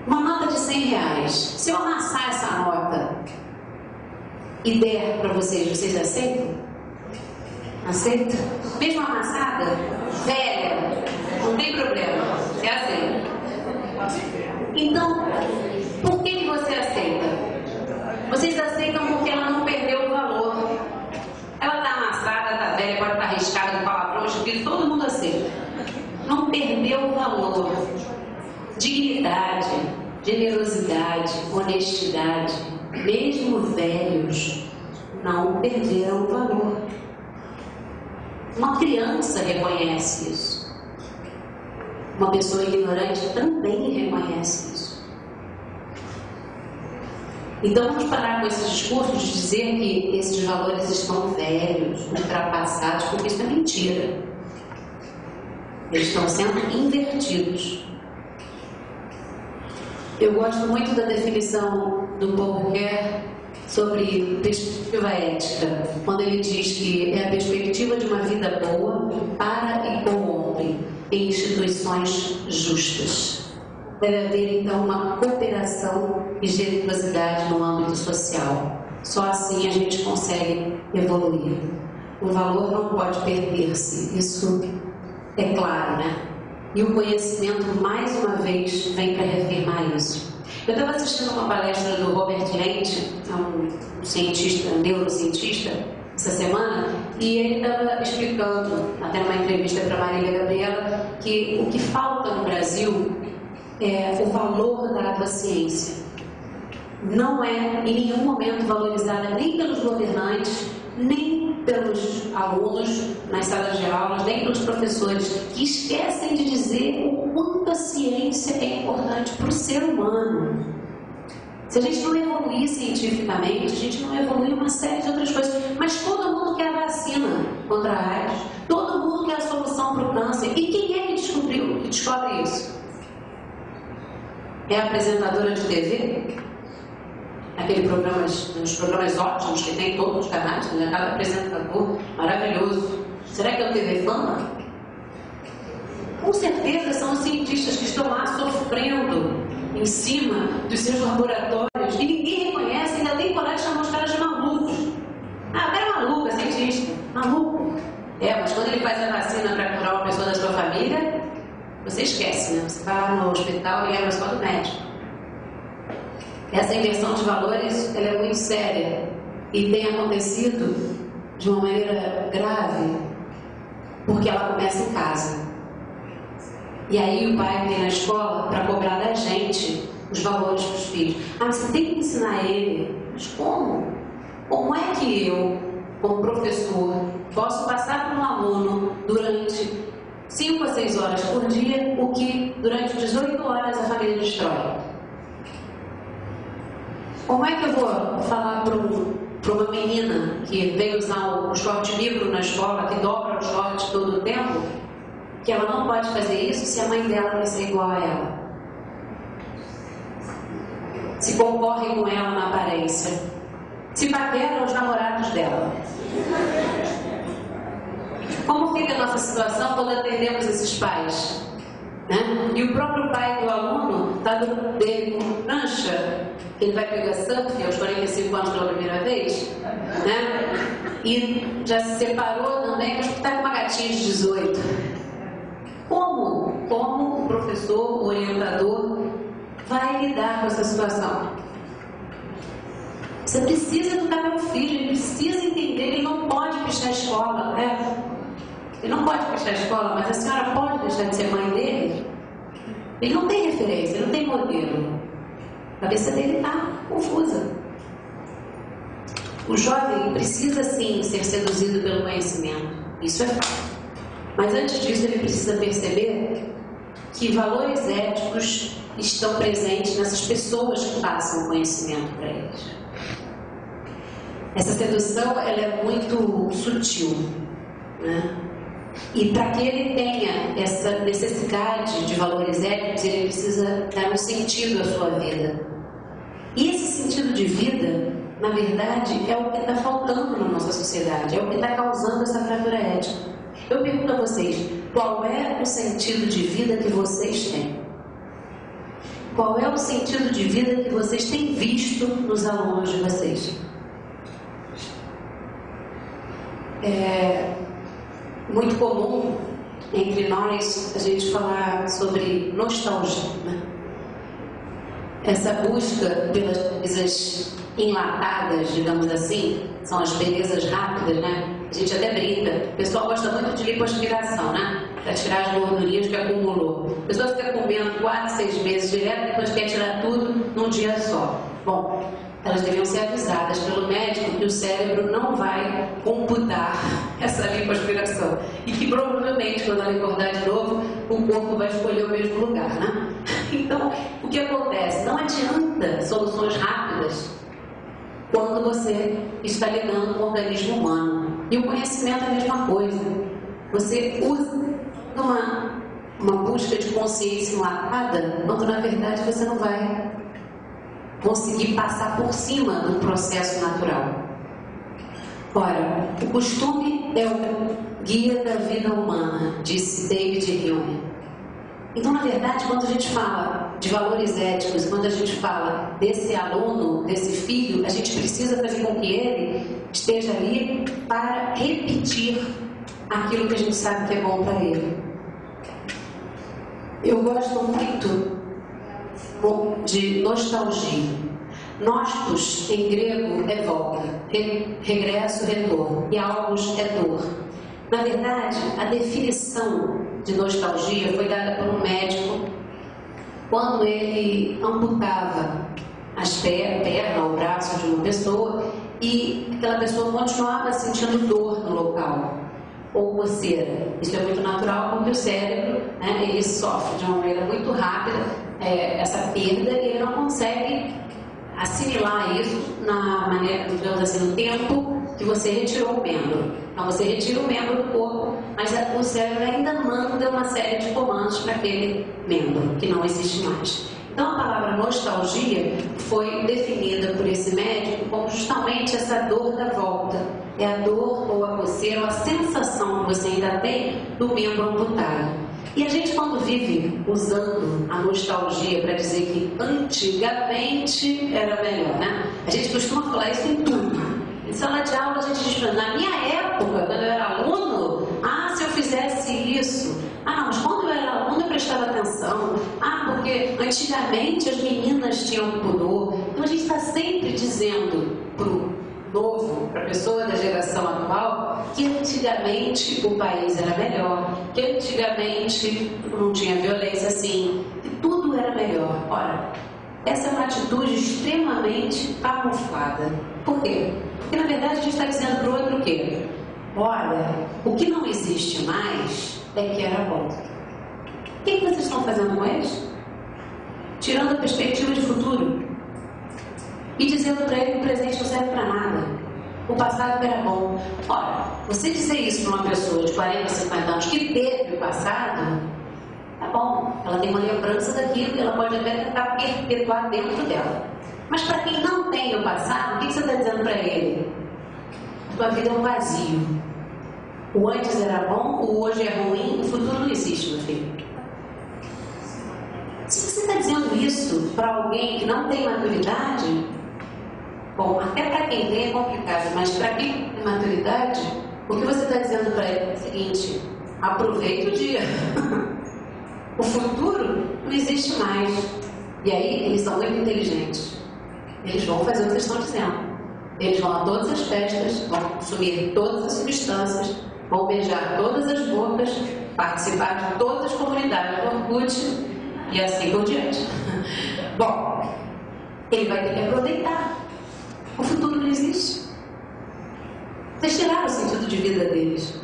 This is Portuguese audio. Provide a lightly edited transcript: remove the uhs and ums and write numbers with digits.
Uma nota de R$100. Se eu amassar essa nota e der para vocês, vocês aceitam? Aceitam? Mesmo amassada? Velha? Não tem problema. Você aceita. Então, por que você aceita? Vocês aceitam porque ela não perdeu o valor. Ela está amassada, está velha, pode estar arriscada com palavrão, espírito, todo mundo aceita. Não perdeu o valor. Dignidade, generosidade, honestidade, mesmo velhos, não perderam o valor. Uma criança reconhece isso. Uma pessoa ignorante também reconhece isso. Então vamos parar com esse discurso de dizer que esses valores estão velhos, ultrapassados, porque isso é mentira. Eles estão sendo invertidos. Eu gosto muito da definição do Paul Ricoeur sobre perspectiva ética, quando ele diz que é a perspectiva de uma vida boa para e com o homem em instituições justas. Deve haver, então, uma cooperação e generosidade no âmbito social. Só assim a gente consegue evoluir. O valor não pode perder-se, isso é claro, né? E o conhecimento, mais uma vez, vem para reafirmar isso. Eu estava assistindo uma palestra do Robert Lent, um cientista, um neurocientista, essa semana, e ele estava explicando, até numa entrevista para Marília Gabriela, que o que falta no Brasil é o valor dado à ciência. Não é em nenhum momento valorizada nem pelos governantes, nem pelos alunos nas salas de aulas, nem pelos professores, que esquecem de dizer o quanto a ciência é importante para o ser humano. Se a gente não evoluir cientificamente, a gente não evolui uma série de outras coisas. Mas todo mundo quer a vacina contra a AIDS, todo mundo quer a solução para o câncer. E quem é que descobre isso? É a apresentadora de TV? Os programas ótimos que tem em todos os canais, né? Cada apresentador maravilhoso. Será que é o TV Fama? Com certeza são os cientistas que estão lá sofrendo em cima dos seus laboratórios e ninguém reconhece, ainda tem coragem de chamar os caras de malucos. Ah, o cara é maluco, é cientista. Maluco. É, mas quando ele faz a vacina para curar uma pessoa da sua família, você esquece, né? Você vai lá no hospital e lembra só do médico. Essa inversão de valores, ela é muito séria e tem acontecido de uma maneira grave, porque ela começa em casa. E aí o pai vem na escola para cobrar da gente os valores para os filhos. Ah, mas você tem que ensinar ele. Mas como? Como é que eu, como professor, posso passar para um aluno durante 5 a 6 horas por dia o que durante 18 horas a família destrói? Como é que eu vou falar para uma menina que veio usar o short micro na escola, que dobra o short todo o tempo, que ela não pode fazer isso se a mãe dela quer ser igual a ela? Se concorre com ela na aparência, se paquera os namorados dela. Como fica a nossa situação quando atendemos esses pais? Né? E o próprio pai do aluno está dando dele com prancha, que ele vai pegar surf aos 45 anos pela primeira vez, né? E já se separou também, mas está com uma gatinha de 18. Como o professor, o orientador, vai lidar com essa situação? Você precisa educar meu filho, ele precisa entender, ele não pode fechar a escola, né? Ele não pode fechar a escola, mas a senhora pode deixar de ser mãe dele? Ele não tem referência, ele não tem modelo. A cabeça dele está confusa. O jovem precisa sim ser seduzido pelo conhecimento, isso é fato. Mas antes disso ele precisa perceber que valores éticos estão presentes nessas pessoas que passam conhecimento para eles. Essa sedução, ela é muito sutil, né? E para que ele tenha essa necessidade de valores éticos, ele precisa dar um sentido à sua vida. E esse sentido de vida, na verdade, é o que está faltando na nossa sociedade, é o que está causando essa fratura ética. Eu pergunto a vocês, qual é o sentido de vida que vocês têm? qual é o sentido de vida que vocês têm visto nos alunos de vocês? É muito comum entre nós a gente falar sobre nostalgia, né? Essa busca pelas coisas enlatadas, digamos assim, são as belezas rápidas, né? A gente até brinca. O pessoal gosta muito de lipoaspiração, né? Para tirar as gordurias que acumulou. A pessoa fica comendo 4, 6 meses direto, depois quer tirar tudo num dia só. Bom, elas deviam ser avisadas pelo médico que o cérebro não vai computar essa lipoaspiração. E que provavelmente, quando ela acordar de novo, o corpo vai escolher o mesmo lugar, né? Então, o que acontece? Não adianta soluções rápidas quando você está lidando com o organismo humano. E o conhecimento é a mesma coisa. Você usa uma busca de consciência enlatada, quando na verdade você não vai conseguir passar por cima do processo natural. Ora, o costume é o guia da vida humana, disse David Hume. Então, na verdade, quando a gente fala de valores éticos, quando a gente fala desse aluno, desse filho, a gente precisa fazer com que ele esteja ali para repetir aquilo que a gente sabe que é bom para ele. Eu gosto muito de nostalgia. Nostos, em grego, é volta, regresso, retorno, e algos é dor. Na verdade, a definição de nostalgia foi dada por um médico quando ele amputava as pernas ou o braço de uma pessoa e aquela pessoa continuava sentindo dor no local ou coceira. Isso é muito natural porque o cérebro, né, ele sofre de uma maneira muito rápida essa perda e ele não consegue assimilar isso na maneira, digamos assim, no tempo que você retirou o membro. Então você retira o membro do corpo, mas o cérebro ainda manda uma série de comandos para aquele membro que não existe mais. Então a palavra nostalgia foi definida por esse médico como justamente essa dor da volta. É a dor ou a coceira, ou a sensação que você ainda tem do membro amputado. E a gente, quando vive usando a nostalgia para dizer que antigamente era melhor, né? A gente costuma falar isso em tudo. Em sala de aula a gente diz, na minha época, quando eu era aluno, se eu fizesse isso. Não, mas quando eu era aluno eu prestava atenção. Porque antigamente as meninas tinham pudor. Então a gente está sempre dizendo pro novo, para a pessoa da geração atual, que antigamente o país era melhor, que antigamente não tinha violência assim, que tudo era melhor. Ora, essa é uma atitude extremamente camuflada. Por quê? Porque na verdade a gente está dizendo para o outro o quê? Olha, o que não existe mais é que era bom. O que vocês estão fazendo com eles? Tirando a perspectiva de futuro. E dizendo para ele que o presente não serve para nada. O passado era bom. Ora, você dizer isso para uma pessoa de 40, 50 anos que teve o passado, tá bom. Ela tem uma lembrança daquilo e ela pode até tentar perpetuar dentro dela. Mas para quem não tem o passado, o que você está dizendo para ele? A tua vida é um vazio. O antes era bom, o hoje é ruim, o futuro não existe, meu filho. Se você está dizendo isso para alguém que não tem maturidade, bom, até para quem tem é complicado, mas para quem tem maturidade, o que você está dizendo para ele é o seguinte: aproveite o dia. O futuro não existe mais. E aí, eles são muito inteligentes. Eles vão fazer o que vocês estão dizendo. Eles vão a todas as festas, vão consumir todas as substâncias, vão beijar todas as bocas, participar de todas as comunidades do Orkut e assim por diante. Bom, ele vai ter que aproveitar. O futuro não existe. Vocês tiraram o sentido de vida deles.